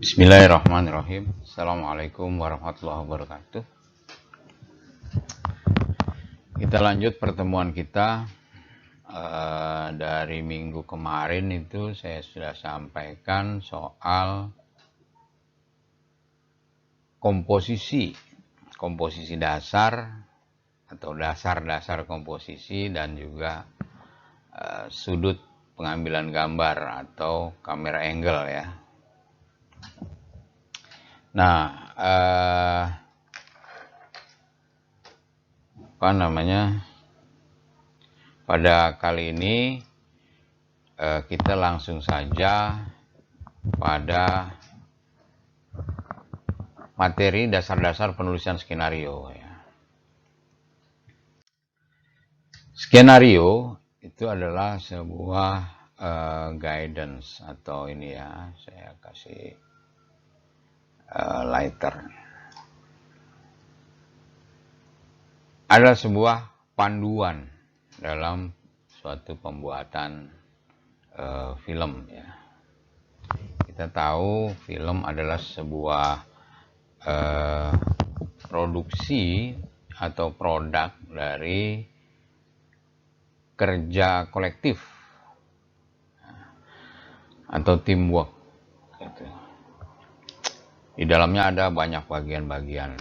Bismillahirrahmanirrahim. Assalamualaikum warahmatullahi wabarakatuh. Kita lanjut pertemuan kita. Dari minggu kemarin itu saya sudah sampaikan soal komposisi dasar atau dasar-dasar komposisi dan juga sudut pengambilan gambar atau camera angle ya. Nah, pada kali ini kita langsung saja pada materi dasar-dasar penulisan skenario ya. Skenario itu adalah sebuah guidance atau ini ya, saya kasih lighter. Ada sebuah panduan dalam suatu pembuatan film ya. Kita tahu film adalah sebuah produksi atau produk dari kerja kolektif atau teamwork gitu. Di dalamnya ada banyak bagian-bagian.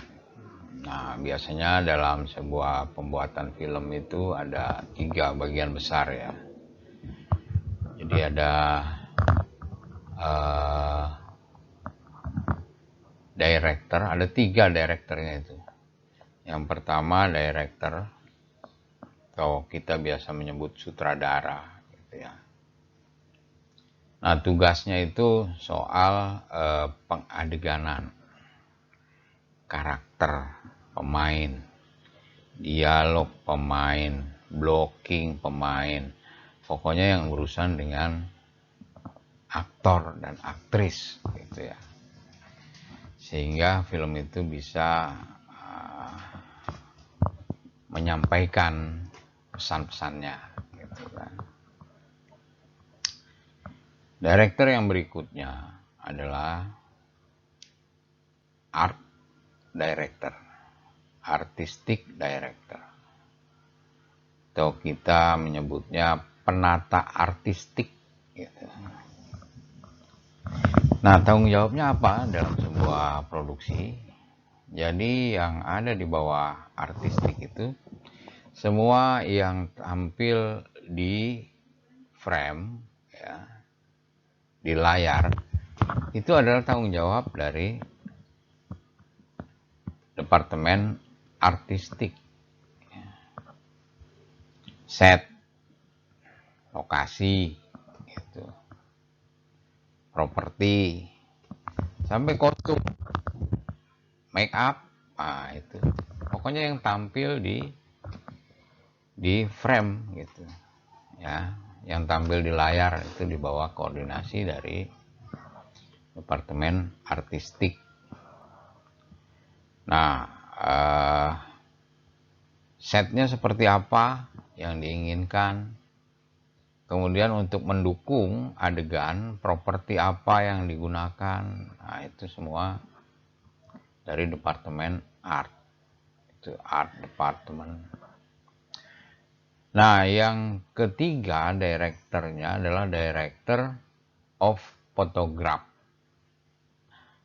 Nah, biasanya dalam sebuah pembuatan film itu ada 3 bagian besar ya. Jadi ada director, ada 3 directornya itu. Yang pertama director, atau kita biasa menyebut sutradara gitu ya. Nah, tugasnya itu soal pengadeganan, karakter pemain, dialog pemain, blocking pemain, pokoknya yang urusan dengan aktor dan aktris gitu ya, sehingga film itu bisa menyampaikan pesan-pesannya gitu kan. Director yang berikutnya adalah art director, artistic director, atau kita menyebutnya penata artistik gitu. Nah, tanggung jawabnya apa dalam sebuah produksi? Jadi yang ada di bawah artistik itu semua yang tampil di frame ya, di layar, itu adalah tanggung jawab dari departemen artistik. Set, lokasi gitu, properti, sampai kostum, make up, nah itu pokoknya yang tampil di frame gitu ya, yang tampil di layar itu di bawah koordinasi dari departemen artistik. Nah, setnya seperti apa yang diinginkan, kemudian untuk mendukung adegan properti apa yang digunakan, nah itu semua dari departemen art, itu art department. Nah, yang ketiga direkturnya adalah director of photograph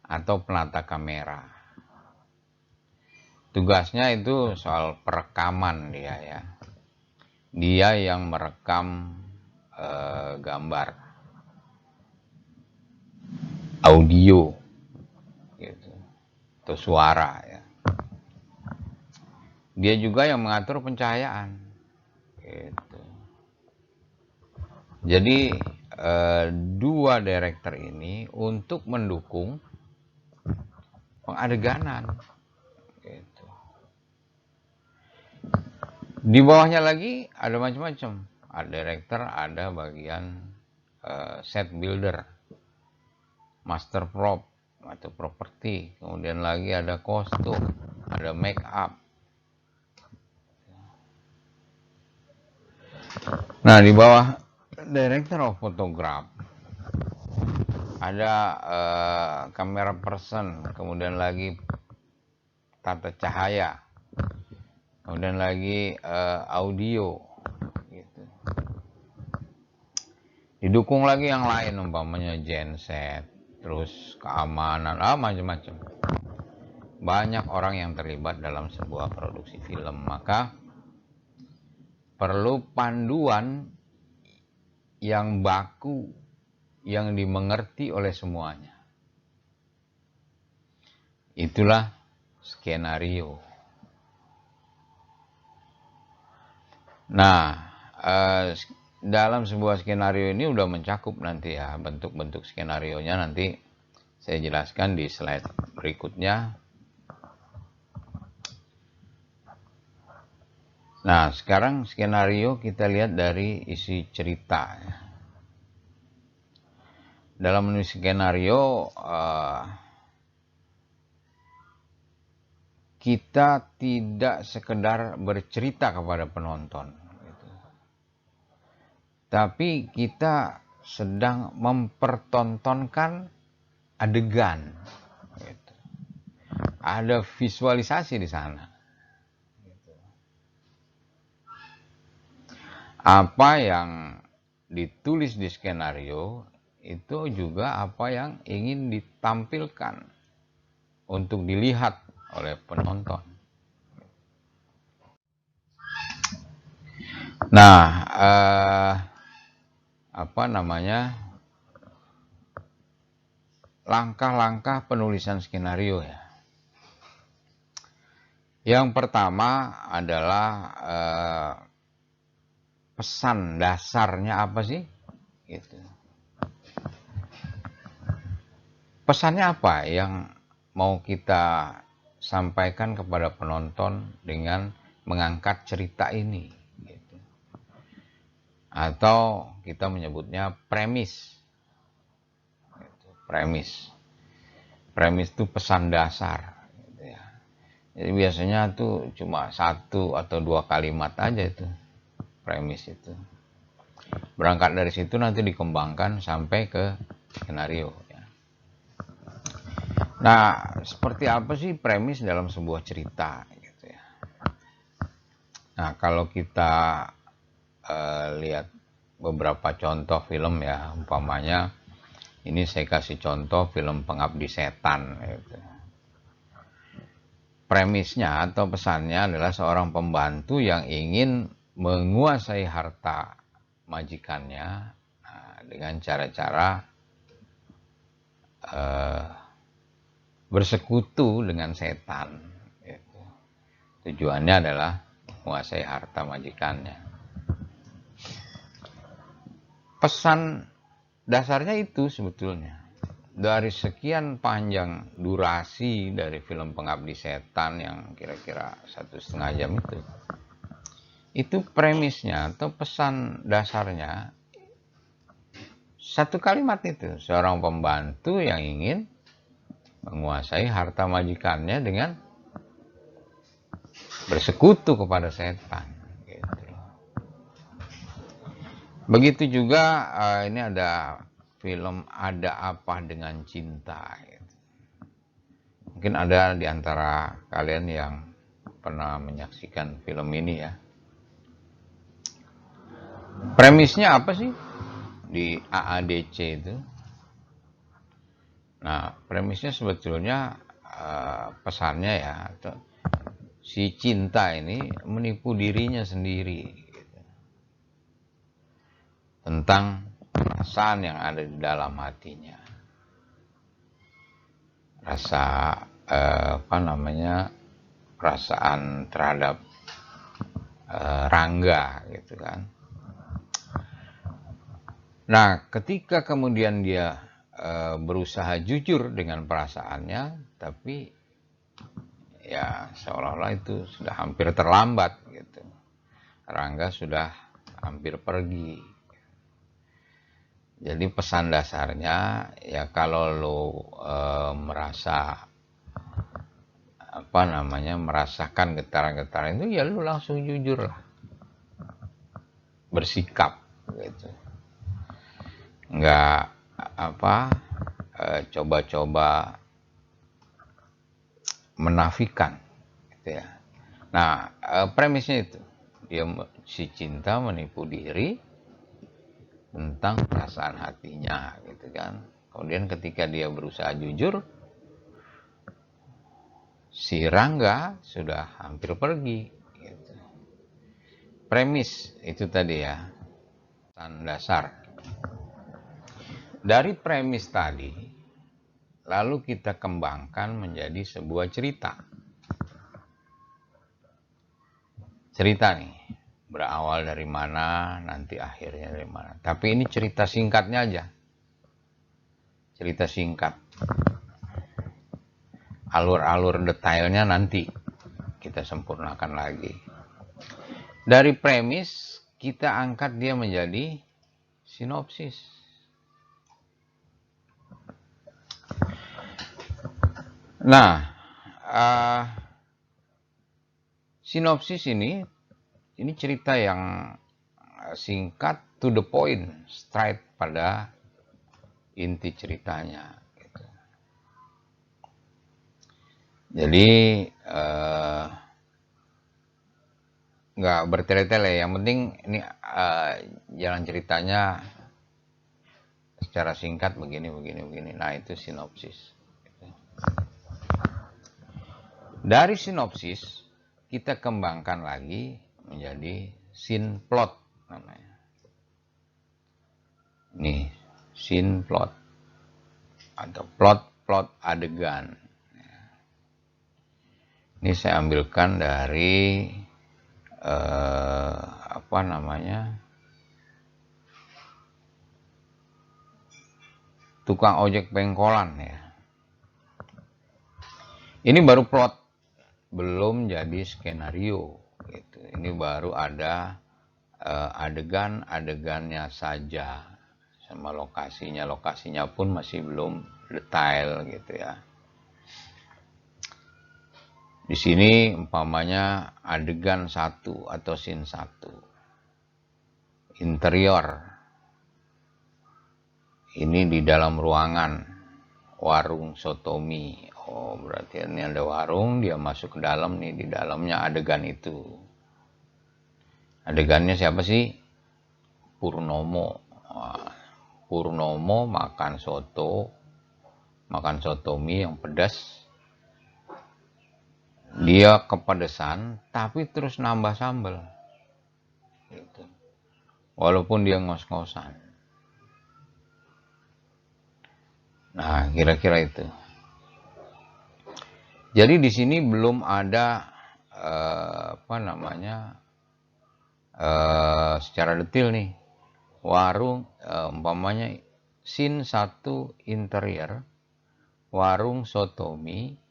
atau penata kamera. Tugasnya itu soal perekaman dia ya. Dia yang merekam gambar, audio gitu, atau suara ya. Dia juga yang mengatur pencahayaan gitu. Jadi 2 director ini untuk mendukung pengadeganan gitu. Di bawahnya lagi ada macam-macam. Ada director, ada bagian set builder, master prop atau properti, kemudian lagi ada kostum, ada make up. Nah, di bawah director of photograph ada kamera person, kemudian lagi tata cahaya, kemudian lagi audio gitu. Didukung lagi yang lain, umpamanya genset, terus keamanan, macam-macam. Banyak orang yang terlibat dalam sebuah produksi film, maka perlu panduan yang baku, yang dimengerti oleh semuanya. Itulah skenario. Nah, dalam sebuah skenario ini udah mencakup nanti ya, bentuk-bentuk skenarionya nanti saya jelaskan di slide berikutnya. Nah, sekarang skenario kita lihat dari isi cerita. Dalam menulis skenario, kita tidak sekedar bercerita kepada penonton, gitu. Tapi kita sedang mempertontonkan adegan. Gitu. Ada visualisasi di sana. Apa yang ditulis di skenario itu juga apa yang ingin ditampilkan untuk dilihat oleh penonton. Nah, langkah-langkah penulisan skenario ya. Yang pertama adalah pesan dasarnya apa sih? Gitu. Pesannya apa yang mau kita sampaikan kepada penonton dengan mengangkat cerita ini? Gitu. Atau kita menyebutnya premis. Gitu. Premis itu pesan dasar. Gitu ya. Jadi biasanya tuh cuma 1 atau 2 kalimat aja itu. Premis itu. Berangkat dari situ nanti dikembangkan sampai ke skenario. Ya. Nah, seperti apa sih premis dalam sebuah cerita? Gitu ya. Nah, kalau kita lihat beberapa contoh film ya, umpamanya ini saya kasih contoh film Pengabdi Setan. Gitu. Premisnya atau pesannya adalah seorang pembantu yang ingin menguasai harta majikannya dengan cara-cara bersekutu dengan setan. Gitu. Tujuannya adalah menguasai harta majikannya. Pesan dasarnya itu sebetulnya. Dari sekian panjang durasi dari film Pengabdi Setan yang kira-kira 1,5 jam itu premisnya atau pesan dasarnya 1 kalimat itu. Seorang pembantu yang ingin menguasai harta majikannya dengan bersekutu kepada setan. Gitu. Begitu juga ini ada film Ada Apa Dengan Cinta. Gitu. Mungkin ada di antara kalian yang pernah menyaksikan film ini ya. Premisnya apa sih di AADC itu? Nah, premisnya sebetulnya pesannya ya, si cinta ini menipu dirinya sendiri gitu. Tentang perasaan yang ada di dalam hatinya, rasa perasaan terhadap Rangga gitu kan. Nah, ketika kemudian dia berusaha jujur dengan perasaannya, tapi ya seolah-olah itu sudah hampir terlambat gitu. Rangga sudah hampir pergi. Jadi pesan dasarnya ya kalau lo merasakan getaran-getaran itu ya lo langsung jujur lah, bersikap gitu. Nggak coba-coba menafikan, gitu ya. Nah, premisnya itu si cinta menipu diri tentang perasaan hatinya, gitu kan. Kemudian ketika dia berusaha jujur, si Rangga sudah hampir pergi, gitu. Premis itu tadi ya, dasar. Dari premis tadi, lalu kita kembangkan menjadi sebuah cerita. Cerita nih, berawal dari mana, nanti akhirnya dari mana. Tapi ini cerita singkatnya aja. Cerita singkat. Alur-alur detailnya nanti kita sempurnakan lagi. Dari premis, kita angkat dia menjadi sinopsis. Nah, sinopsis ini cerita yang singkat, to the point, straight pada inti ceritanya. Gitu. Jadi nggak bertele-tele. Yang penting ini jalan ceritanya secara singkat begini. Nah, itu sinopsis. Gitu. Dari sinopsis kita kembangkan lagi menjadi scene plot namanya. Nih, scene plot atau plot adegan. Ini saya ambilkan dari tukang ojek pengkolan ya. Ini baru plot, belum jadi skenario gitu. Ini baru ada adegan-adegannya saja, sama lokasinya pun masih belum detail gitu ya. Di sini umpamanya adegan 1 atau scene 1. Interior. Ini di dalam ruangan warung sotomi. Oh, berarti ini ada warung, dia masuk ke dalam nih, di dalamnya adegan itu. Adegannya siapa sih? Purnomo. Purnomo makan sotomi yang pedas. Dia kepedesan, tapi terus nambah sambal. Gitu. Walaupun dia ngos-ngosan. Nah, kira-kira itu. Jadi di sini belum ada secara detail nih. Warung, umpamanya scene 1 interior, warung sotomi.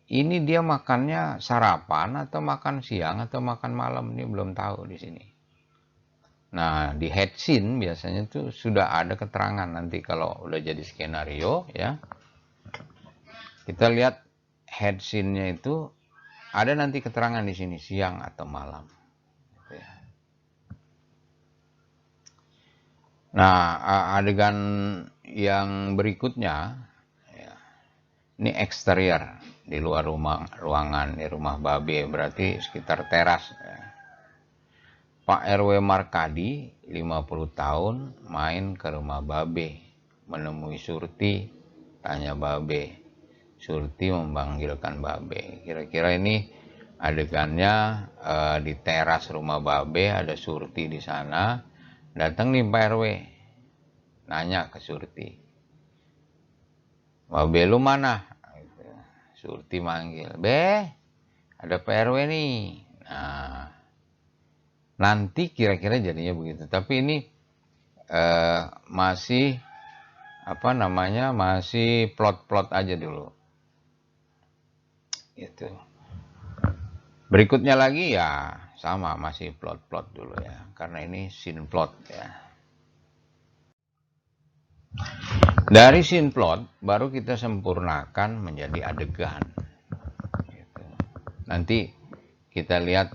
Ini dia makannya sarapan atau makan siang atau makan malam, ini belum tahu di sini. Nah, di head scene biasanya tuh sudah ada keterangan nanti kalau udah jadi skenario ya. Kita lihat head scene-nya itu ada nanti keterangan di sini siang atau malam. Nah, adegan yang berikutnya ya, ini eksterior. Di luar ruangan, di rumah Babe, berarti sekitar teras. Ya. Pak RW Markadi, 50 tahun, main ke rumah Babe, menemui Surti, tanya Babe. Surti memanggilkan Babe. Kira-kira ini adegannya di teras rumah Babe, ada Surti di sana. Datang nih Pak RW, nanya ke Surti. Babe lu mana? Surti manggil, Be, ada Pak RW nih. Nah, nanti kira-kira jadinya begitu. Tapi ini masih masih plot-plot aja dulu. Gitu. Berikutnya lagi ya sama, masih plot-plot dulu ya. Karena ini scene plot ya. Dari scene plot baru kita sempurnakan menjadi adegan. Gitu. Nanti kita lihat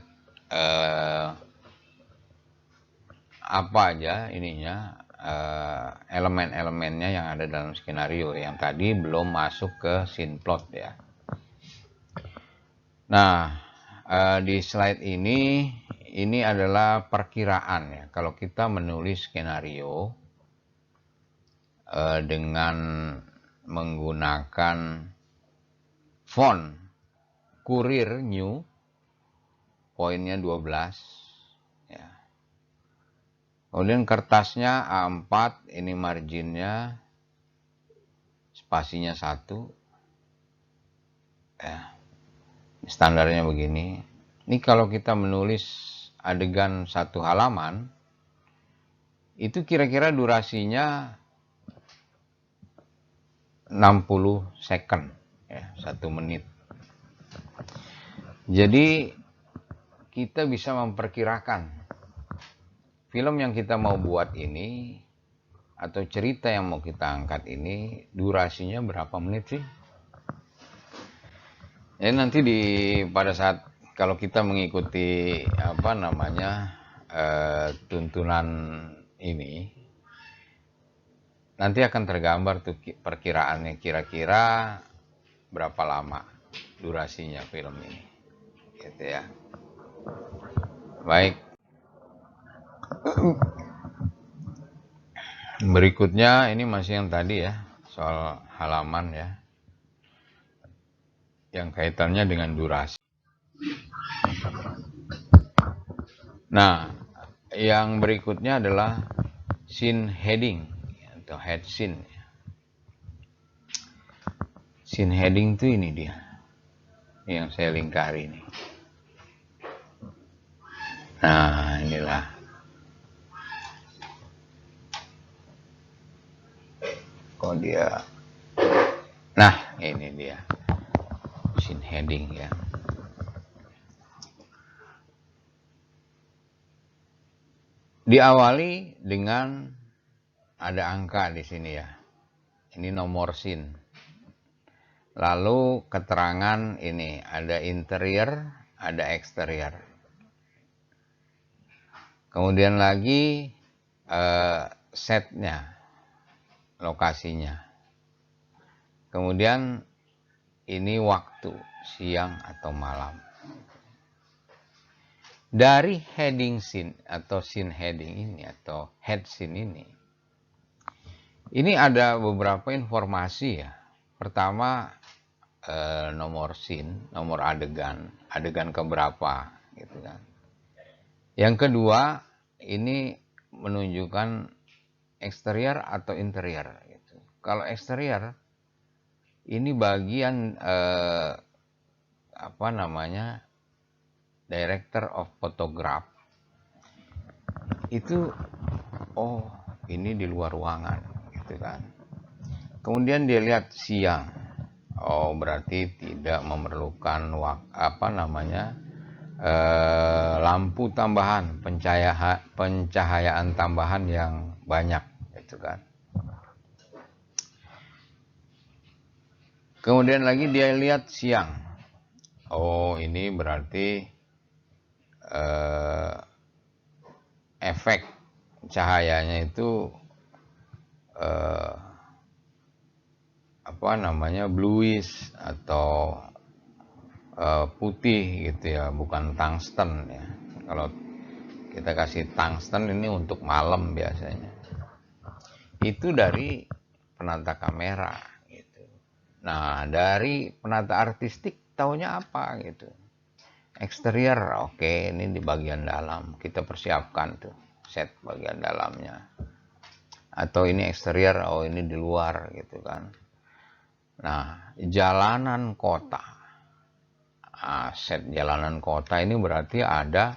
apa aja ininya, elemen-elemennya yang ada dalam skenario yang tadi belum masuk ke scene plot ya. Nah, di slide ini adalah perkiraan ya. Kalau kita menulis skenario dengan menggunakan font Courier New, poinnya 12 ya. Kemudian kertasnya A4, ini marginnya, spasinya 1 ya. Standarnya begini. Ini kalau kita menulis adegan 1 halaman, itu kira-kira durasinya 60 second ya, 1 menit. Jadi kita bisa memperkirakan film yang kita mau buat ini atau cerita yang mau kita angkat ini durasinya berapa menit sih? Ya nanti pada saat kalau kita mengikuti tuntunan ini, nanti akan tergambar tuh perkiraannya kira-kira berapa lama durasinya film ini, gitu ya. Baik. Berikutnya ini masih yang tadi ya, soal halaman ya, yang kaitannya dengan durasi. Nah, yang berikutnya adalah scene heading atau head scene. Scene heading itu ini dia, yang saya lingkari ini. Nah, inilah. Kok dia? Nah, ini dia scene heading ya. Diawali dengan ada angka di sini ya. Ini nomor scene. Lalu keterangan ini ada interior, ada eksterior. Kemudian lagi setnya, lokasinya. Kemudian ini waktu siang atau malam. Dari heading scene atau scene heading ini atau head scene ini ada beberapa informasi ya. Pertama nomor scene, nomor adegan keberapa gitu kan. Yang kedua ini menunjukkan eksterior atau interior gitu. Kalau eksterior ini bagian director of photograph itu, oh ini di luar ruangan gitu kan. Kemudian dia lihat siang, oh berarti tidak memerlukan lampu tambahan, pencahayaan tambahan yang banyak gitu kan. Kemudian lagi dia lihat siang, oh ini berarti efek cahayanya itu bluish atau putih gitu ya, bukan tungsten ya. Kalau kita kasih tungsten ini untuk malam biasanya. Itu dari penata kamera gitu. Nah, dari penata artistik taunya apa gitu. Eksterior, oke, ini di bagian dalam. Kita persiapkan tuh set bagian dalamnya. Atau ini eksterior, oh ini di luar gitu kan. Nah, jalanan kota. Set jalanan kota ini berarti ada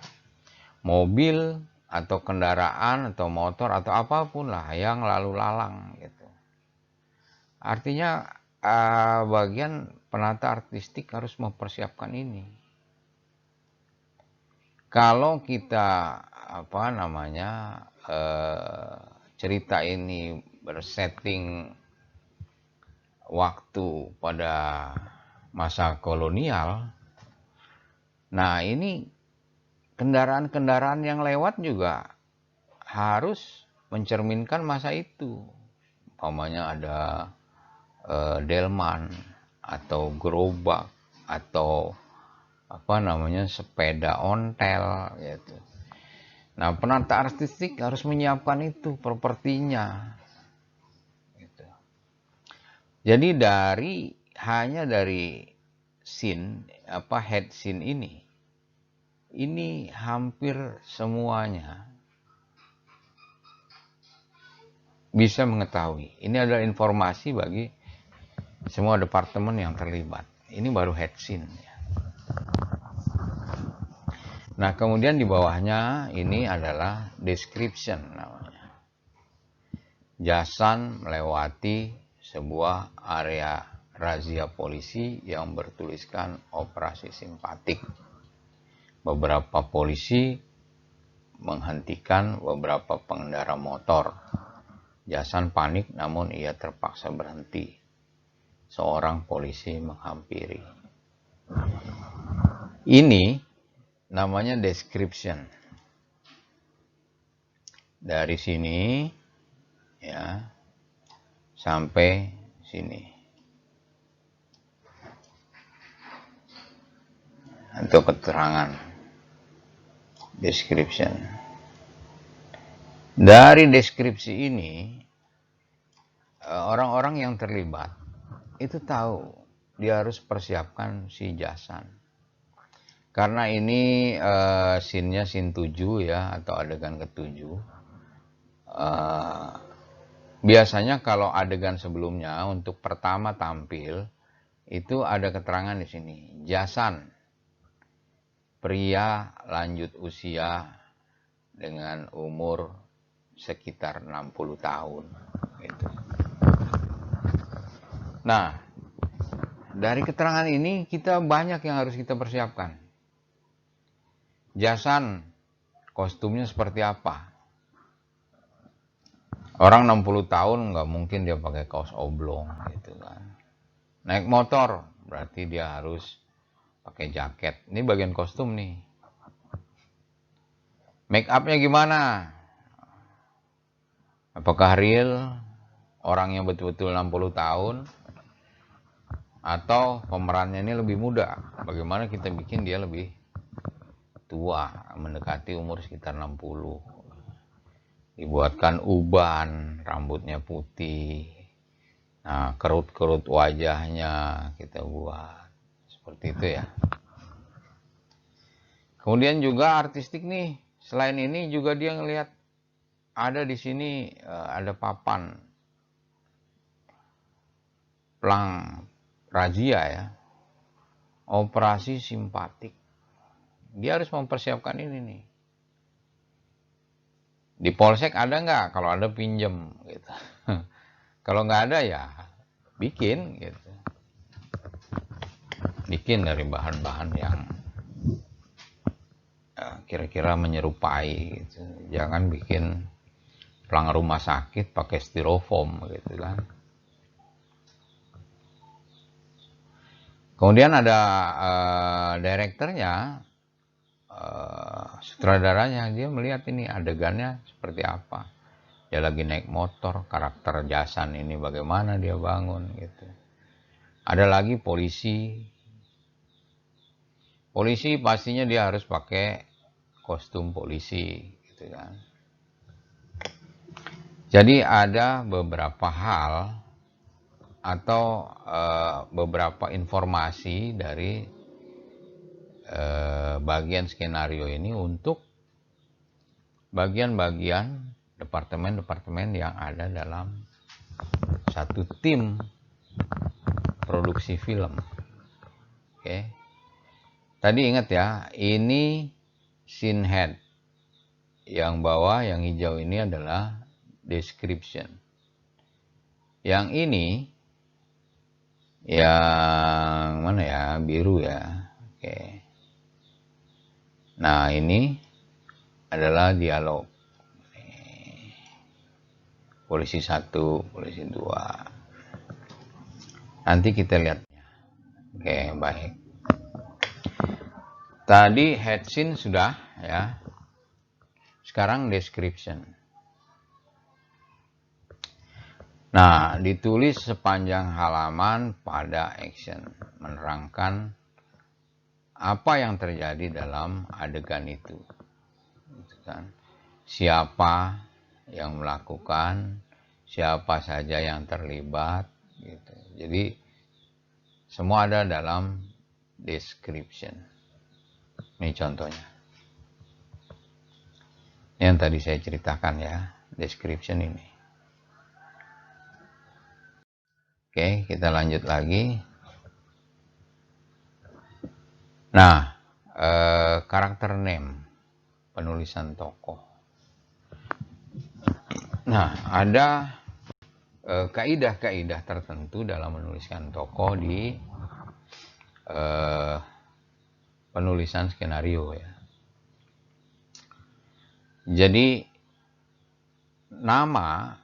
mobil atau kendaraan atau motor atau apapun lah yang lalu lalang gitu. Artinya bagian penata artistik harus mempersiapkan ini. Kalau kita cerita ini bersetting waktu pada masa kolonial, nah ini kendaraan-kendaraan yang lewat juga harus mencerminkan masa itu. Umpamanya ada delman atau gerobak atau sepeda ontel gitu. Nah, penata artistik harus menyiapkan itu propertinya gitu. Jadi hanya dari head scene ini hampir semuanya bisa mengetahui. Ini adalah informasi bagi semua departemen yang terlibat. Ini baru head scene. Nah, kemudian di bawahnya ini adalah description namanya. Jasan melewati sebuah area razia polisi yang bertuliskan operasi simpatik. Beberapa polisi menghentikan beberapa pengendara motor. Jasan panik namun ia terpaksa berhenti. Seorang polisi menghampiri. Ini namanya description. Dari sini ya sampai sini. Untuk keterangan description. Dari deskripsi ini orang-orang yang terlibat itu tahu dia harus persiapkan si Jasan. Karena ini scene-nya scene 7 ya, atau adegan ke-7. Biasanya kalau adegan sebelumnya untuk pertama tampil itu ada keterangan di sini. Jasan, pria lanjut usia dengan umur sekitar 60 tahun. Gitu. Nah, dari keterangan ini kita banyak yang harus kita persiapkan. Jasan, kostumnya seperti apa? Orang 60 tahun nggak mungkin dia pakai kaos oblong gitu kan. Naik motor berarti dia harus pakai jaket. Ini bagian kostum nih. Make upnya gimana? Apakah real orang yang betul-betul 60 tahun atau pemerannya ini lebih muda? Bagaimana kita bikin dia lebih tua, mendekati umur sekitar 60. Dibuatkan uban, rambutnya putih. Nah, kerut-kerut wajahnya kita buat. Seperti itu ya. Kemudian juga artistik nih. Selain ini juga dia ngelihat ada di sini ada papan plang razia ya. Operasi simpatik. Dia harus mempersiapkan ini nih. Di polsek ada nggak? Kalau ada pinjem gitu. Kalau nggak ada ya bikin gitu. Bikin dari bahan-bahan yang kira-kira menyerupai gitu. Jangan bikin plang rumah sakit pakai styrofoam gitu kan. Kemudian ada direkturnya, sutradaranya, dia melihat ini adegannya seperti apa. Dia lagi naik motor, karakter Jasan ini bagaimana dia bangun gitu. Ada lagi polisi. Polisi pastinya dia harus pakai kostum polisi gitu kan. Jadi ada beberapa hal atau beberapa informasi dari bagian skenario ini untuk bagian-bagian departemen-departemen yang ada dalam satu tim produksi film. Oke. Tadi ingat ya, ini scene head. Yang bawah, yang hijau ini adalah description. Yang ini yang mana ya? Biru ya. Oke. Nah, ini adalah dialog. Polisi 1, polisi 2. Nanti kita lihatnya. Oke, baik. Tadi head scene sudah ya. Sekarang description. Nah, ditulis sepanjang halaman pada action, menerangkan apa yang terjadi dalam adegan itu. Gitu kan. Siapa yang melakukan, siapa saja yang terlibat, gitu. Jadi semua ada dalam description. Ini contohnya. Yang tadi saya ceritakan ya, description ini. Oke, kita lanjut lagi. Nah, karakter name, penulisan tokoh. Nah, ada kaidah-kaidah tertentu dalam menuliskan tokoh di penulisan skenario ya. Jadi nama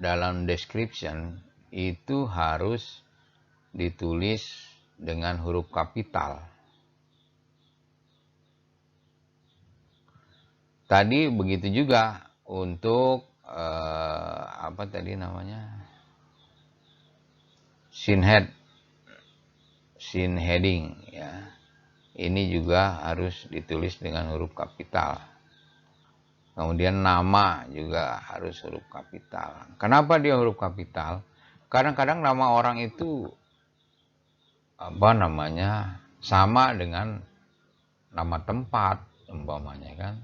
dalam description itu harus ditulis dengan huruf kapital. Tadi begitu juga untuk apa tadi namanya, scene heading ya. Ini juga harus ditulis dengan huruf kapital. Kemudian nama juga harus huruf kapital. Kenapa dia huruf kapital? Kadang-kadang nama orang itu apa namanya sama dengan nama tempat umpamanya kan.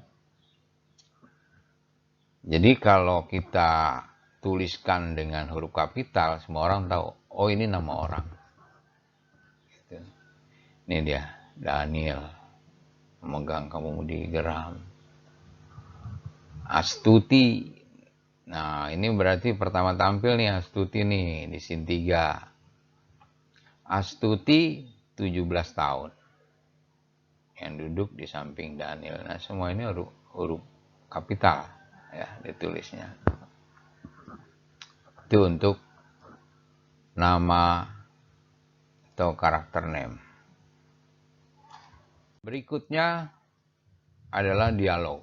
Jadi kalau kita tuliskan dengan huruf kapital, semua orang tahu, oh ini nama orang. Gitu. Ini dia, Daniel, memegang kemudi geram. Astuti. Nah, ini berarti pertama tampil nih Astuti nih di scene 3. Astuti 17 tahun. Yang duduk di samping Daniel. Nah, semua ini huruf kapital ya ditulisnya. Itu untuk nama atau karakter name. Berikutnya adalah dialog.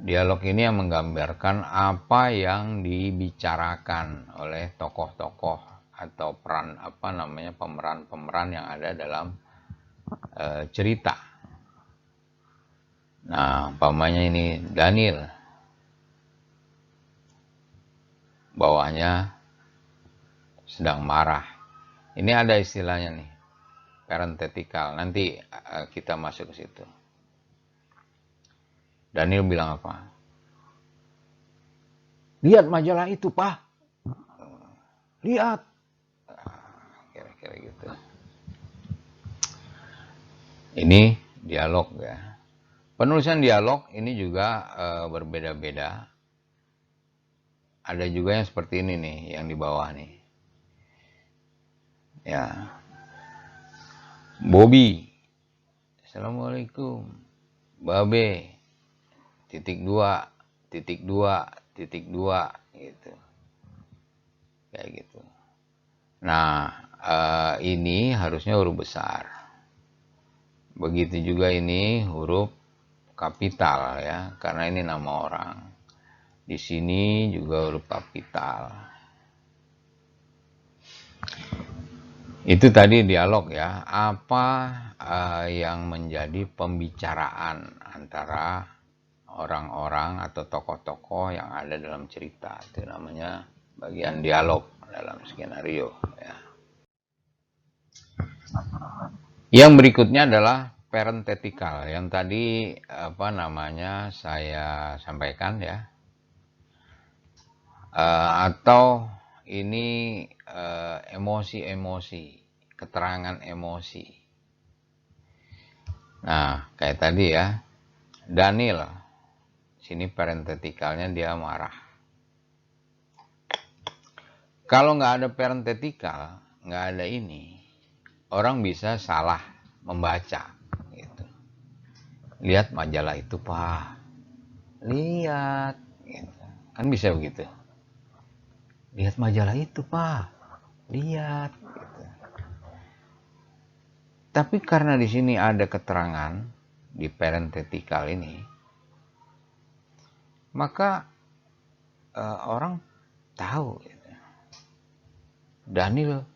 Dialog ini yang menggambarkan apa yang dibicarakan oleh tokoh-tokoh atau pemeran-pemeran yang ada dalam cerita. Nah, umpamanya ini Daniel. Bawahnya sedang marah. Ini ada istilahnya nih, parenthetical. Nanti kita masuk ke situ. Daniel bilang apa? Lihat majalah itu, Pak. Lihat. Kira-kira gitu. Ini dialog ya. Penulisan dialog ini juga berbeda-beda. Ada juga yang seperti ini nih, yang di bawah nih. Ya. Bobby. Assalamualaikum. Babe. Titik 2 gitu. Kayak gitu. Nah, ini harusnya huruf besar. Begitu juga ini huruf kapital ya, karena ini nama orang. Di sini juga huruf kapital. Itu tadi dialog ya. Apa yang menjadi pembicaraan antara orang-orang atau tokoh-tokoh yang ada dalam cerita. Itu namanya bagian dialog dalam skenario ya. Yang berikutnya adalah parenthetical yang tadi saya sampaikan ya. Atau ini emosi-emosi, keterangan emosi. Nah, kayak tadi ya. Daniel. Sini parenthetikalnya dia marah. Kalau nggak ada parenthetical, nggak ada ini, orang bisa salah membaca. Gitu. Lihat majalah itu, Pak. Lihat. Gitu. Kan bisa begitu. Lihat majalah itu, Pak. Lihat. Gitu. Tapi karena di sini ada keterangan di parenthetical ini, maka orang tahu gitu. Daniel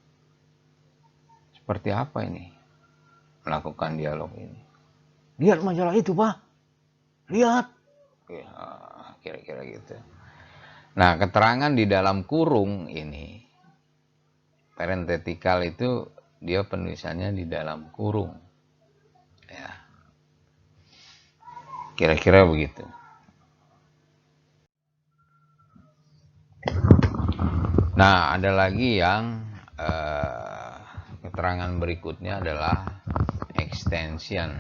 seperti apa ini melakukan dialog ini. Lihat majalah itu, Pak. Lihat. Ya, kira-kira gitu. Nah, keterangan di dalam kurung ini, parenthetical itu dia penulisannya di dalam kurung. Ya. Kira-kira begitu. Nah, ada lagi yang keterangan berikutnya adalah extension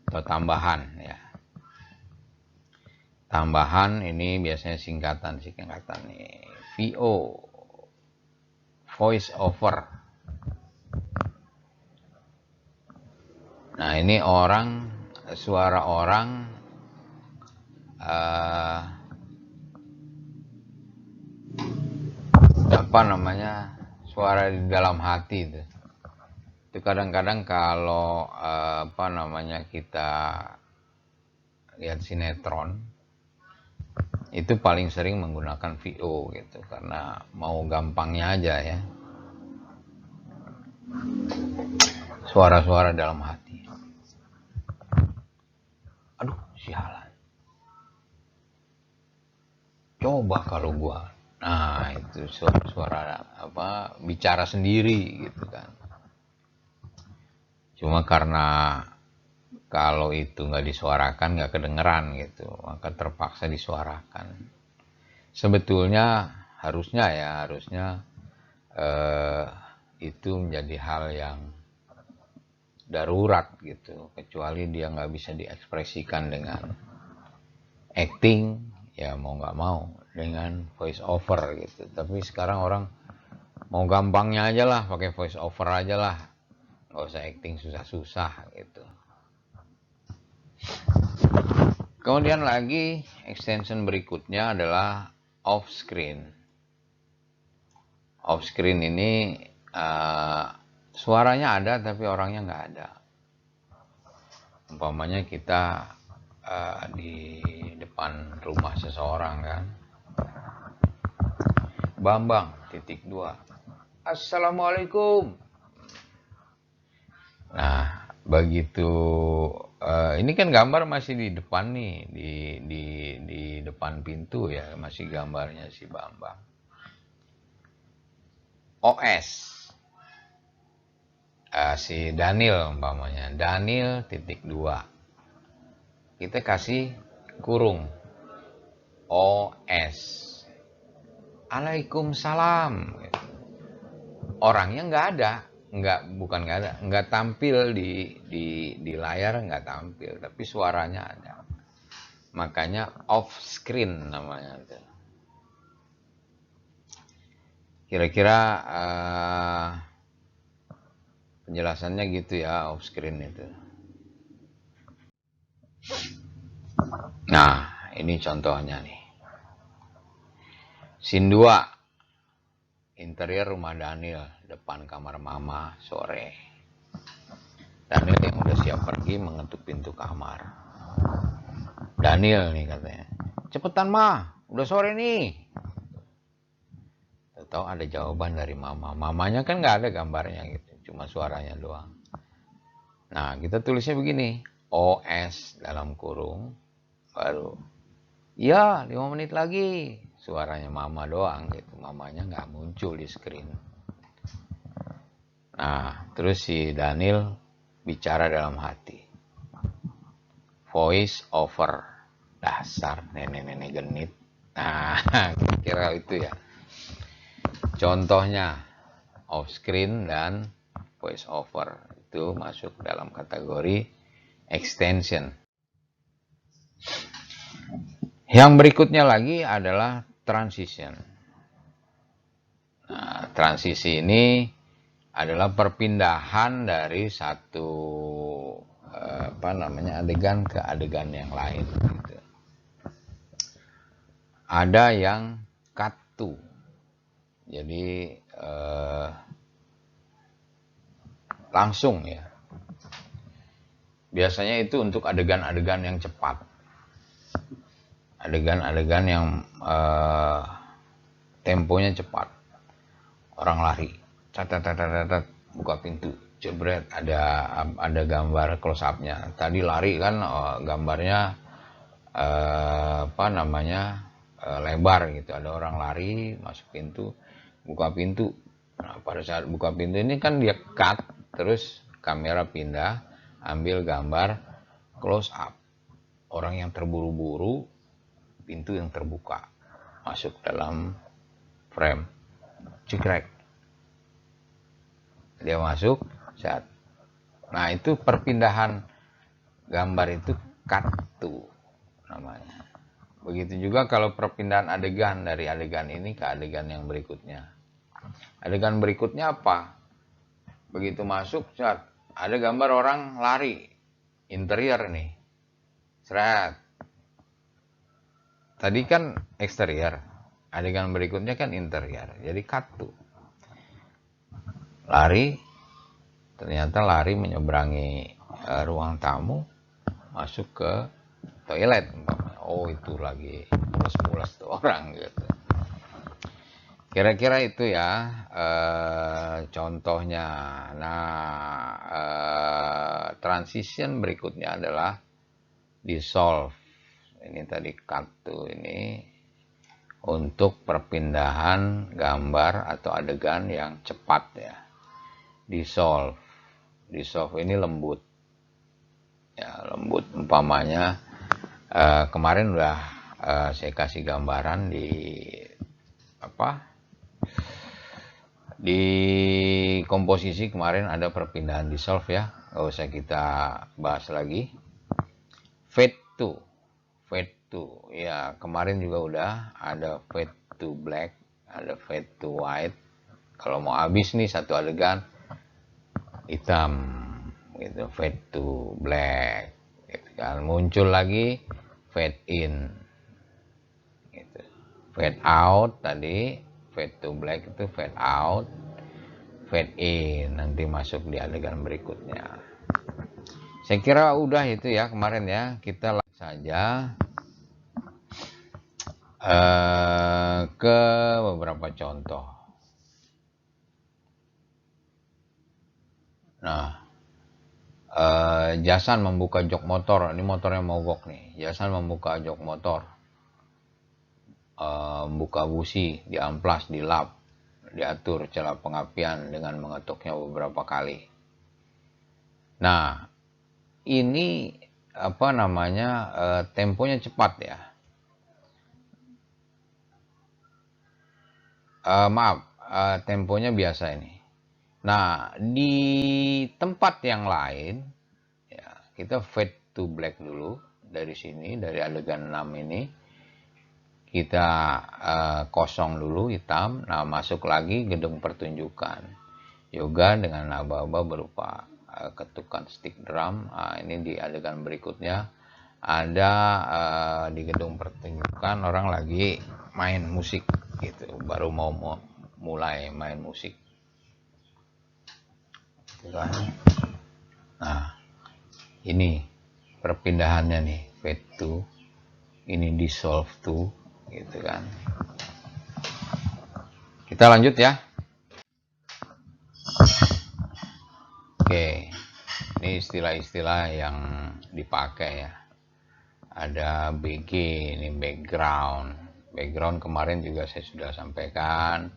atau tambahan ya. Tambahan ini biasanya singkatan nih. VO, voice over. Nah, ini suara orang apa namanya, suara di dalam hati itu kadang-kadang kalau apa namanya, kita lihat sinetron itu paling sering menggunakan VO gitu, karena mau gampangnya aja ya, suara-suara dalam hati. Aduh, sialan, coba kalau gua. Nah, itu suara apa, bicara sendiri gitu kan. Cuma karena kalau itu nggak disuarakan, nggak kedengeran gitu, maka terpaksa disuarakan. Sebetulnya harusnya itu menjadi hal yang darurat gitu, kecuali dia nggak bisa diekspresikan dengan acting, ya mau nggak mau dengan voice over gitu. Tapi sekarang orang mau gampangnya aja lah, pakai voice over aja lah, nggak usah acting susah-susah gitu. Kemudian lagi extension berikutnya adalah off screen. Off screen ini suaranya ada tapi orangnya nggak ada. Umpamanya kita di depan rumah seseorang kan, Bambang, titik 2, Assalamualaikum. Nah, begitu ini kan gambar masih di depan nih, di depan pintu ya, masih gambarnya si Bambang. OS si Daniel umpamanya, Daniel titik 2, kita kasih kurung OS, Waalaikumsalam. Orangnya nggak ada, nggak tampil di layar, nggak tampil, tapi suaranya ada. Makanya off screen namanya. Kira-kira penjelasannya gitu ya, off screen itu. Nah, ini contohnya nih. Scene 2, interior rumah Daniel, depan kamar mama sore. Daniel yang udah siap pergi mengetuk pintu kamar. Daniel nih katanya, cepetan mah, udah sore nih. Tahu ada jawaban dari mama. Mamanya kan nggak ada gambarnya gitu, cuma suaranya doang. Nah, kita tulisnya begini, OS dalam kurung, baru, ya 5 menit lagi. Suaranya mama doang gitu, mamanya nggak muncul di screen. Nah, terus si Daniel bicara dalam hati, voice over, dasar nenek-nenek genit. Nah, kira itu ya contohnya off screen dan voice over, itu masuk dalam kategori extension. Yang berikutnya lagi adalah transition. Nah, transisi ini adalah perpindahan dari satu adegan ke adegan yang lain gitu. Ada yang cut to, jadi langsung ya. Biasanya itu untuk adegan-adegan yang cepat, adegan-adegan yang temponya cepat. Orang lari, buka pintu, jebret, ada gambar close up-nya. Tadi lari kan, gambarnya apa namanya, lebar gitu. Ada orang lari masuk pintu, buka pintu. Nah, pada saat buka pintu ini kan dia cut, terus kamera pindah, ambil gambar close up. Orang yang terburu-buru, pintu yang terbuka, masuk dalam frame, cekrek. Dia masuk, saat. Nah, itu perpindahan gambar itu cut to namanya. Begitu juga kalau perpindahan adegan dari adegan ini ke adegan yang berikutnya. Adegan berikutnya apa? Begitu masuk, saat ada gambar orang lari, interior nih. Seret. Tadi kan eksterior, adegan berikutnya kan interior, jadi cut to. Lari, ternyata lari menyeberangi ruang tamu, masuk ke toilet. Oh, itu lagi mules-mules tuh orang gitu. Kira-kira itu ya contohnya. Nah, transition berikutnya adalah dissolve. Ini tadi cut to ini untuk perpindahan gambar atau adegan yang cepat ya. Dissolve ini lembut ya, lembut. Umpamanya kemarin udah saya kasih gambaran di komposisi. Kemarin ada perpindahan dissolve ya, nggak usah kita bahas lagi. Fade to ya, kemarin juga udah ada fade to black, ada fade to white. Kalau mau habis nih satu adegan hitam gitu, fade to black gitu kan. Muncul lagi fade in gitu. Fade out tadi, fade to black itu fade out, fade in nanti masuk di adegan berikutnya. Saya kira udah itu ya kemarin ya. Kita langsung saja ke beberapa contoh. Nah, Jasan membuka jok motor. Ini motornya mogok nih. Jasan membuka jok motor, buka busi, diamplas, dilap, diatur celah pengapian dengan mengetuknya beberapa kali. Nah, ini apa namanya, temponya cepat ya. Temponya biasa ini. Nah, di tempat yang lain ya, kita fade to black dulu. Dari sini, dari adegan 6 ini kita kosong dulu, hitam. Nah, masuk lagi gedung pertunjukan yoga dengan aba-aba berupa ketukan stick drum. Nah, ini di adegan berikutnya ada di gedung pertunjukan orang lagi main musik gitu, baru mau mulai main musik gitu kan. Nah, ini perpindahannya nih, fade to, ini dissolve to gitu kan. Kita lanjut ya. Oke, ini istilah-istilah yang dipakai ya. Ada BG, ini background. Background kemarin juga saya sudah sampaikan.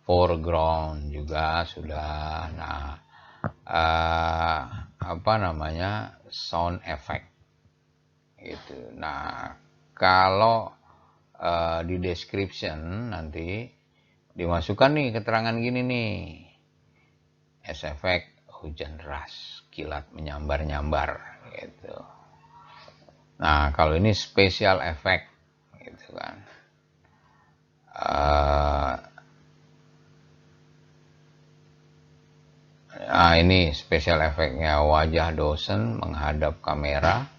Foreground juga sudah. Nah, apa namanya, sound effect gitu. Nah, kalau di description nanti dimasukkan nih keterangan gini nih, as effect hujan deras, kilat menyambar-nyambar gitu. Nah, kalau ini special effect gitu kan. Nah, ini special effectnya, wajah dosen menghadap kamera,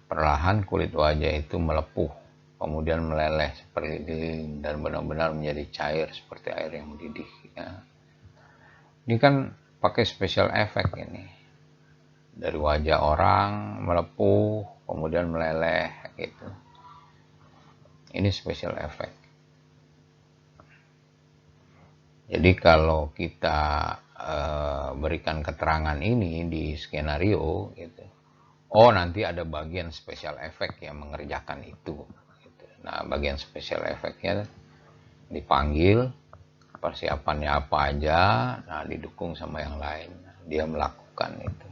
perlahan kulit wajah itu melepuh, kemudian meleleh seperti lilin dan benar-benar menjadi cair seperti air yang mendidih ya. Ini kan pakai special effect ini, dari wajah orang melepuh kemudian meleleh gitu. Ini special effect. Jadi kalau kita berikan keterangan ini di skenario gitu, oh nanti ada bagian special effect yang mengerjakan itu gitu. Nah bagian special effectnya dipanggil, persiapannya apa aja, nah didukung sama yang lain, dia melakukan itu.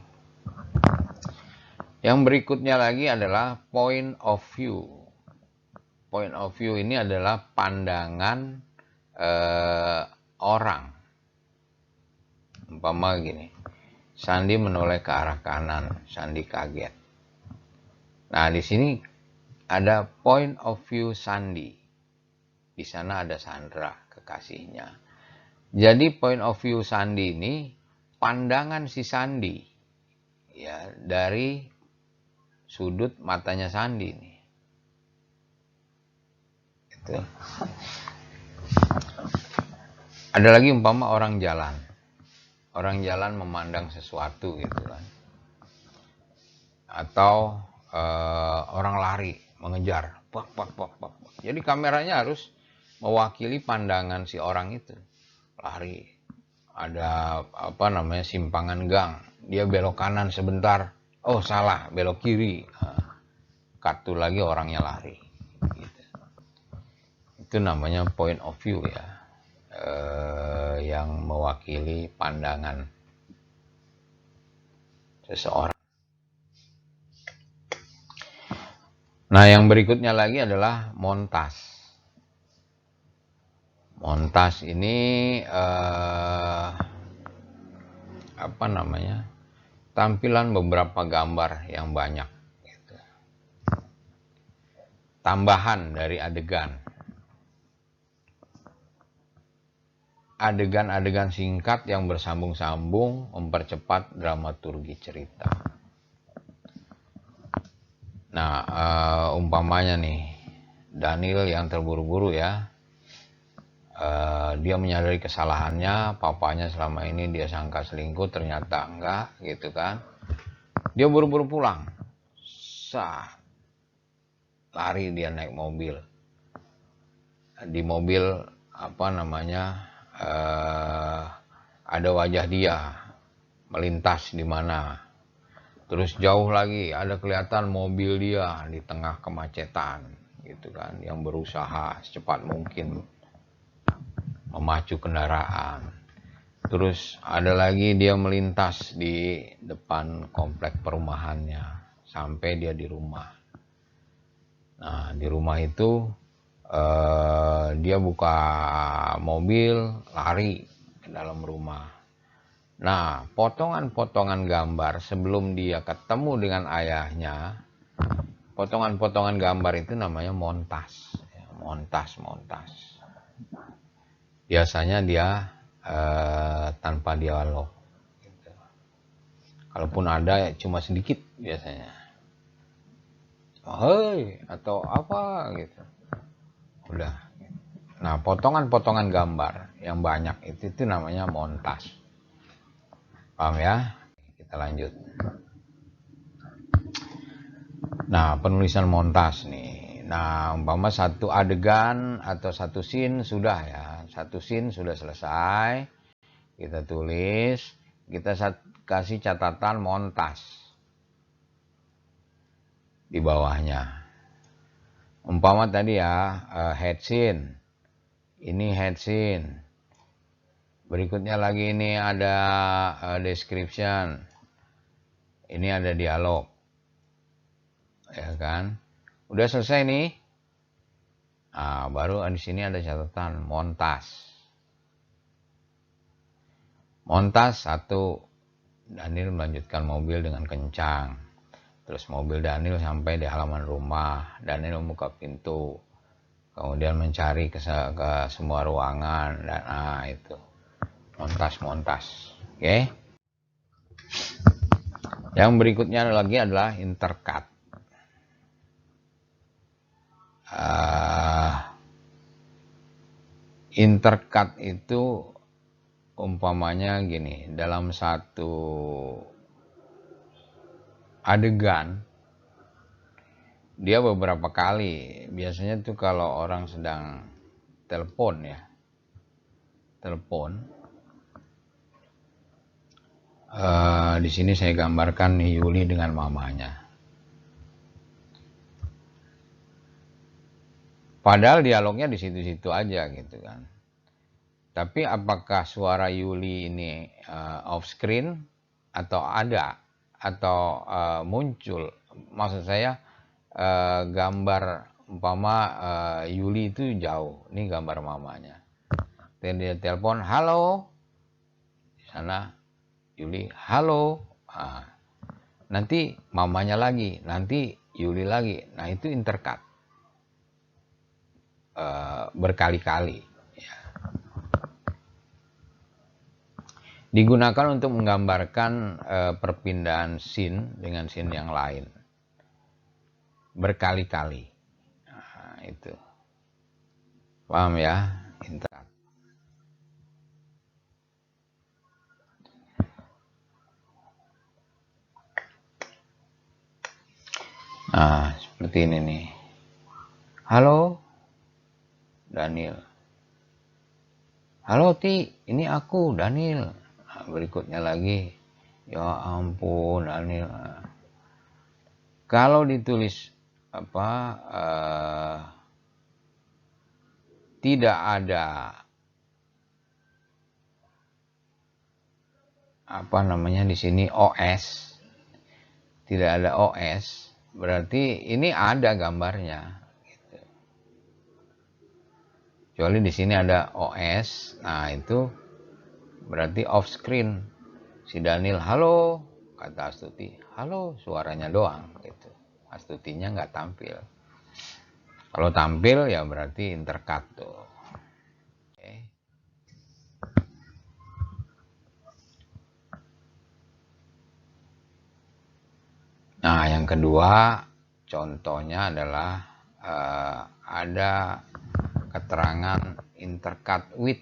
Yang berikutnya lagi adalah point of view. Point of view ini adalah pandangan orang. Umpama gini, Sandi menoleh ke arah kanan, Sandi kaget. Nah di sini ada point of view Sandi. Di sana ada Sandra, kekasihnya. Jadi point of view Sandi ini pandangan si Sandi ya dari sudut matanya Sandi nih. Gitu. Ada lagi umpama orang jalan. Orang jalan memandang sesuatu gitu kan. Atau orang lari mengejar. Pak, pak, pak, pak. Jadi kameranya harus mewakili pandangan si orang itu. Lari. Ada apa namanya simpangan gang. Dia belok kanan sebentar. Oh salah, belok kiri. Kartu lagi orangnya lari. Gitu. Itu namanya point of view ya. Yang mewakili pandangan seseorang. Nah, yang berikutnya lagi adalah montas. Montas ini apa namanya? Tampilan beberapa gambar yang banyak. Gitu. Tambahan dari adegan. Adegan-adegan singkat yang bersambung-sambung mempercepat dramaturgi cerita. Nah, umpamanya nih, Daniel yang terburu-buru ya, dia menyadari kesalahannya, papanya selama ini dia sangka selingkuh, ternyata enggak, gitu kan. Dia buru-buru pulang, lari dia naik mobil. Di mobil apa namanya, ada wajah dia melintas di mana. Terus jauh lagi ada kelihatan mobil dia di tengah kemacetan gitu kan, yang berusaha secepat mungkin memacu kendaraan. Terus ada lagi dia melintas di depan komplek perumahannya sampai dia di rumah. Nah di rumah itu dia buka mobil, lari ke dalam rumah. Nah, potongan-potongan gambar sebelum dia ketemu dengan ayahnya, potongan-potongan gambar itu namanya montas. Montas. Biasanya dia tanpa dialog. Gitu. Kalaupun ada ya cuma sedikit biasanya. Hei, atau apa gitu. Udah. Nah, potongan-potongan gambar yang banyak itu namanya montas. Paham ya? Kita lanjut. Nah, penulisan montas nih. Nah, umpama satu adegan atau satu scene sudah ya. Satu scene sudah selesai. Kita tulis, kita kasih catatan montas di bawahnya. Umpama tadi ya, head scene. Ini head scene. Berikutnya lagi ini ada description. Ini ada dialog. Ya kan? Udah selesai nih. Nah, baru di sini ada catatan montas. Montas 1. Daniel melanjutkan mobil dengan kencang. Terus mobil Daniel sampai di halaman rumah. Daniel membuka pintu. Kemudian mencari ke semua ruangan dan itu. Montas. Oke. Yang berikutnya lagi adalah intercut. Intercut itu umpamanya gini, dalam satu adegan dia beberapa kali, biasanya tuh kalau orang sedang telepon telepon. Di sini saya gambarkan Yuli dengan mamanya. Padahal dialognya di situ-situ aja gitu kan. Tapi apakah suara Yuli ini off screen atau ada atau muncul? Maksud saya gambar umpama Yuli itu jauh. Ini gambar mamanya. Dan dia telepon, halo. Di sana Yuli, halo. Nanti mamanya lagi, nanti Yuli lagi. Nah itu intercut. Berkali-kali ya. Digunakan untuk menggambarkan perpindahan scene dengan scene yang lain berkali-kali. Nah, itu paham ya, intercut. Nah seperti ini nih, halo Daniel. Halo Ti, ini aku Daniel. Nah, berikutnya lagi, ya ampun Daniel. Nah, kalau ditulis tidak ada di sini OS, tidak ada OS, berarti ini ada gambarnya. Kecuali di sini ada OS, nah itu berarti off screen. Si Daniel, halo, kata Astuti, halo, suaranya doang gitu. Astutinya nggak tampil. Kalau tampil ya berarti intercut tuh. Oke. Nah yang kedua contohnya adalah ada keterangan intercut with.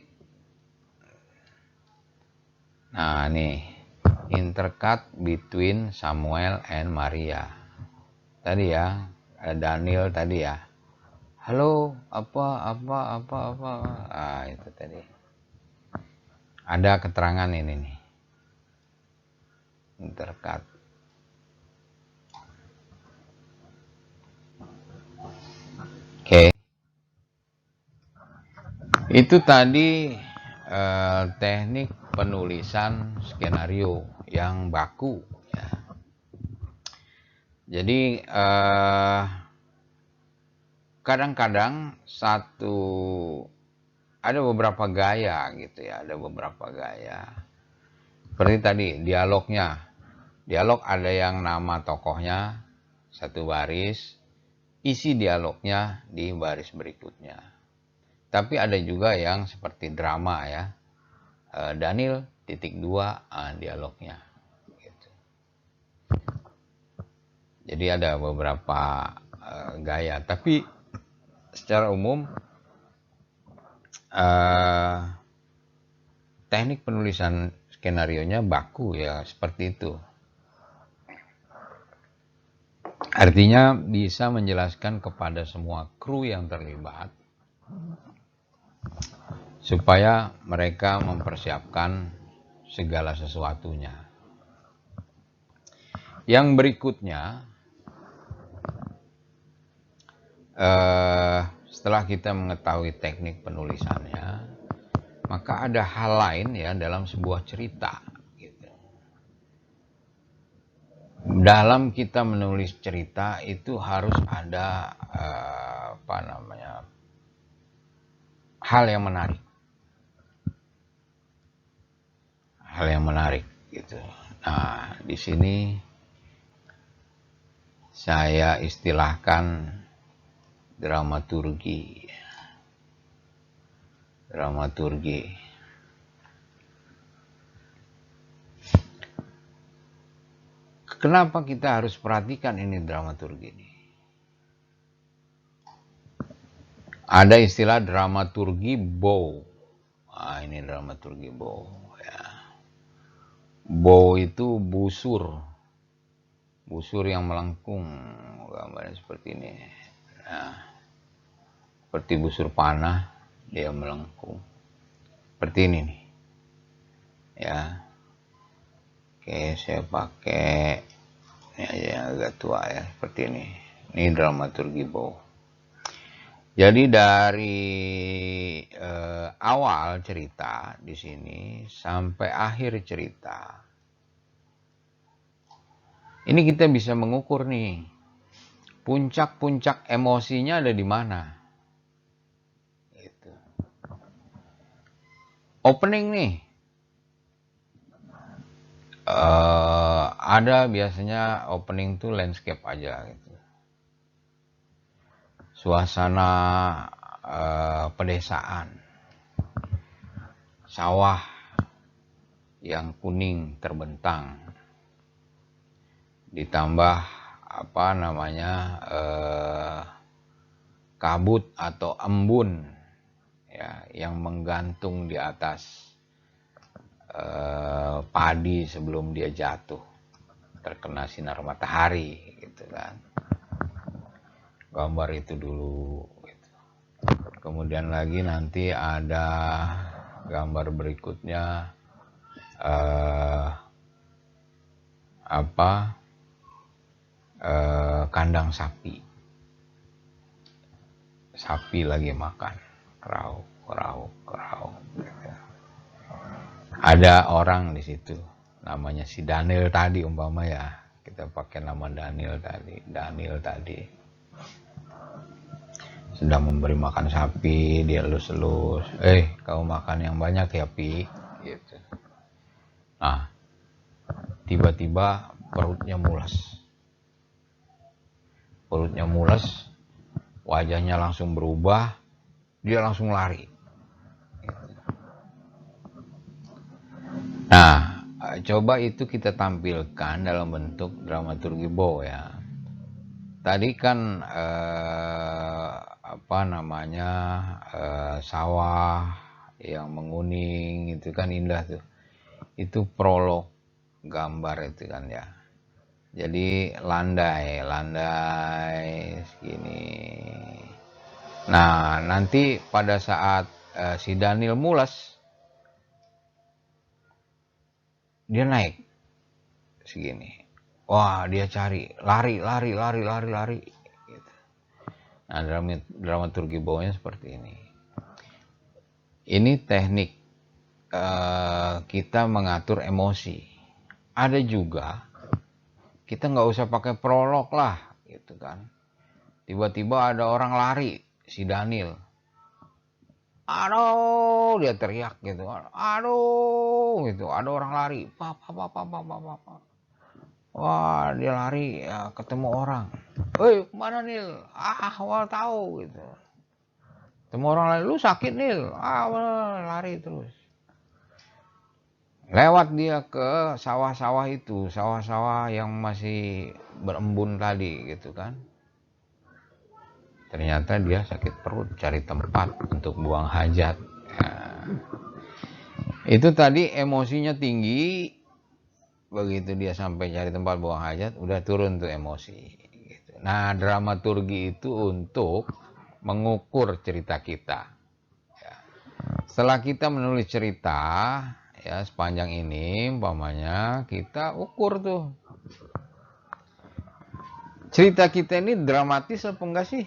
Nah nih, intercut between Samuel and Maria. Tadi ya, ada Daniel tadi ya. Halo, apa. Ah, itu tadi. Ada keterangan ini nih. Intercut. Oke. Itu tadi teknik penulisan skenario yang baku ya. Jadi kadang-kadang ada beberapa gaya gitu ya, ada beberapa gaya. Seperti tadi dialognya. Dialog ada yang nama tokohnya satu baris, isi dialognya di baris berikutnya. Tapi ada juga yang seperti drama ya. Daniel titik dua dialognya gitu. Jadi ada beberapa gaya, tapi secara umum teknik penulisan skenarionya baku ya, seperti itu. Artinya bisa menjelaskan kepada semua kru yang terlibat supaya mereka mempersiapkan segala sesuatunya. Yang berikutnya, setelah kita mengetahui teknik penulisannya, maka ada hal lain ya dalam sebuah cerita. Gitu. Dalam kita menulis cerita itu harus ada hal yang menarik. Hal yang menarik gitu. Nah, di sini saya istilahkan dramaturgi. Dramaturgi. Kenapa kita harus perhatikan ini dramaturgi ini? Ada istilah dramaturgi bow. Nah, ini dramaturgi bow ya. Bow itu busur. Busur yang melengkung, gambarnya seperti ini. Nah, seperti busur panah, dia melengkung. seperti ini nih ya. Oke, saya pakai ini aja yang agak tua ya, seperti ini dramaturgi bow. Jadi dari awal cerita di sini sampai akhir cerita, ini kita bisa mengukur nih puncak-puncak emosinya ada di mana. Gitu. Opening nih, ada biasanya opening tuh landscape aja gitu. Suasana pedesaan, sawah yang kuning terbentang, ditambah apa namanya kabut atau embun ya yang menggantung di atas padi sebelum dia jatuh terkena sinar matahari gitu kan. Gambar itu dulu gitu. Kemudian lagi nanti ada gambar berikutnya kandang sapi lagi makan kerau gitu. Ada orang di situ namanya si Daniel tadi umpama ya, kita pakai nama Daniel tadi sedang memberi makan sapi, dia elus-elus, kau makan yang banyak ya Pi gitu. Nah tiba-tiba perutnya mules, wajahnya langsung berubah, dia langsung lari. Nah, coba itu kita tampilkan dalam bentuk dramaturgi bow ya. Tadi kan sawah yang menguning itu kan indah tuh. Itu prolog gambar itu kan ya. Jadi landai segini. Nah, nanti pada saat si Daniel mules, dia naik segini. Wah, dia cari, lari. Gitu. Nah, dramaturgi bawahnya seperti ini. Ini teknik kita mengatur emosi. Ada juga kita nggak usah pakai prolog lah, gitu kan. Tiba-tiba ada orang lari, si Daniel. Aduh, dia teriak gitu. Aduh, gitu. Ada orang lari. Wah, dia lari ya, ketemu orang. Woi, kemana Nil? Awal tahu gitu. Ketemu orang lain, lu sakit Nil? Lari terus. Lewat dia ke sawah-sawah itu, sawah-sawah yang masih berembun tadi gitu kan. Ternyata dia sakit perut, cari tempat untuk buang hajat. Nah, itu tadi emosinya tinggi, begitu dia sampai cari tempat buang hajat, udah turun tuh emosi. Gitu. Nah, dramaturgi itu untuk mengukur cerita kita. Ya. Setelah kita menulis cerita, ya sepanjang ini, umpamanya kita ukur tuh. Cerita kita ini dramatis apa enggak sih?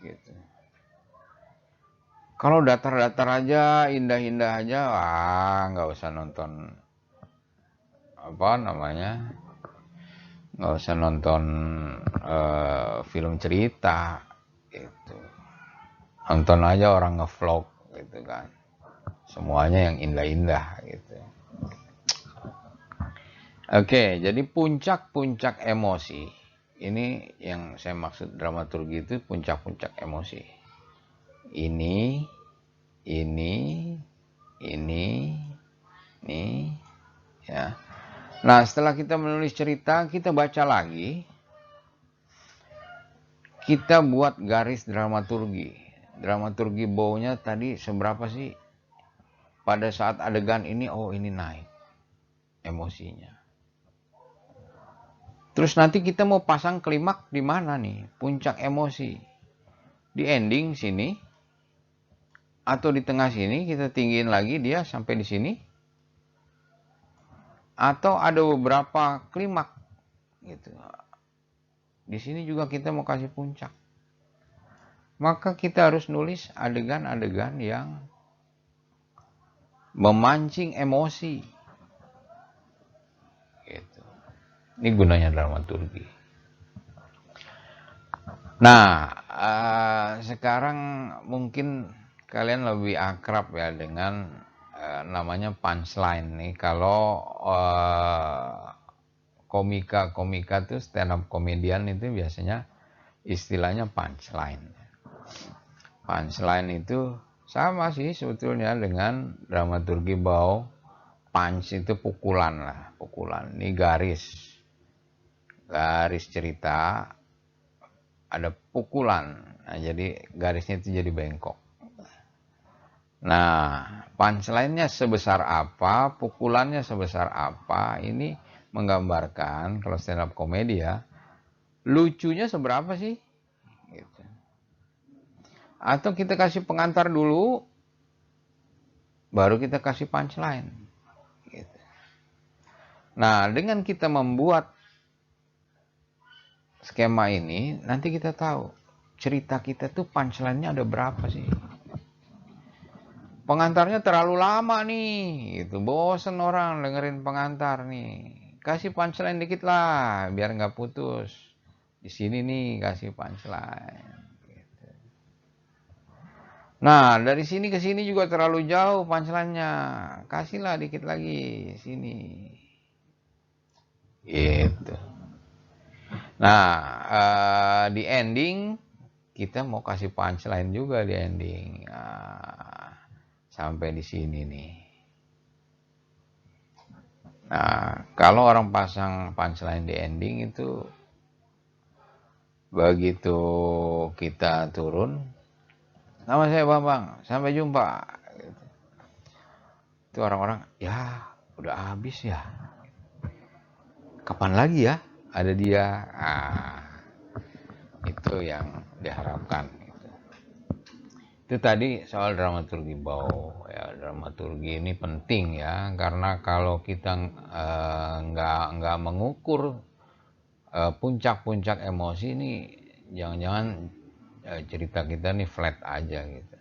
Gitu. Kalau datar-datar aja, indah-indah aja, nggak usah nonton nggak usah nonton film cerita gitu. Nonton aja orang ngevlog gitu kan, semuanya yang indah-indah gitu. Oke, jadi puncak-puncak emosi ini yang saya maksud dramaturgi itu, puncak-puncak emosi ini ya. Nah, setelah kita menulis cerita, kita baca lagi, kita buat garis dramaturgi. Dramaturgi bawahnya tadi seberapa sih? Pada saat adegan ini, ini naik emosinya. Terus nanti kita mau pasang klimaks di mana nih? Puncak emosi. Di ending sini Atau di tengah sini kita tinggiin lagi dia sampai di sini. Atau ada beberapa klimaks gitu. Di sini juga kita mau kasih puncak. Maka kita harus nulis adegan-adegan yang memancing emosi. Gitu. Ini gunanya dramaturgi. Nah, sekarang mungkin kalian lebih akrab ya dengan namanya punchline nih. Kalau komika-komika tuh stand up komedian itu biasanya istilahnya punchline. Punchline itu sama sih sebetulnya dengan dramaturgi bahwa punch itu pukulan lah, pukulan. Ini garis cerita, ada pukulan. Nah, jadi garisnya itu jadi bengkok. Nah, punchline-nya sebesar apa, pukulannya sebesar apa, ini menggambarkan kalau stand up komedi ya, lucunya seberapa sih? Gitu. Atau kita kasih pengantar dulu, baru kita kasih punchline. Gitu. Nah, dengan kita membuat skema ini, nanti kita tahu cerita kita tuh punchline-nya ada berapa sih. Pengantarnya terlalu lama nih, gitu. Bosen orang dengerin pengantar nih. Kasih punchline dikit lah, biar nggak putus. Di sini nih kasih punchline. Gitu. Nah, dari sini ke sini juga terlalu jauh punchline-nya. Kasihlah dikit lagi sini. Gitu. Nah, di ending kita mau kasih punchline juga di ending. Nah, sampai di sini nih. Nah, kalau orang pasang punchline di ending itu begitu kita turun, nama saya Bambang, sampai jumpa. Itu orang-orang, ya udah habis ya. Kapan lagi ya ada dia? Nah, itu yang diharapkan. Itu tadi soal dramaturgi bau ya, dramaturgi ini penting ya, karena kalau kita nggak mengukur puncak-puncak emosi ini, jangan-jangan cerita kita nih flat aja gitu.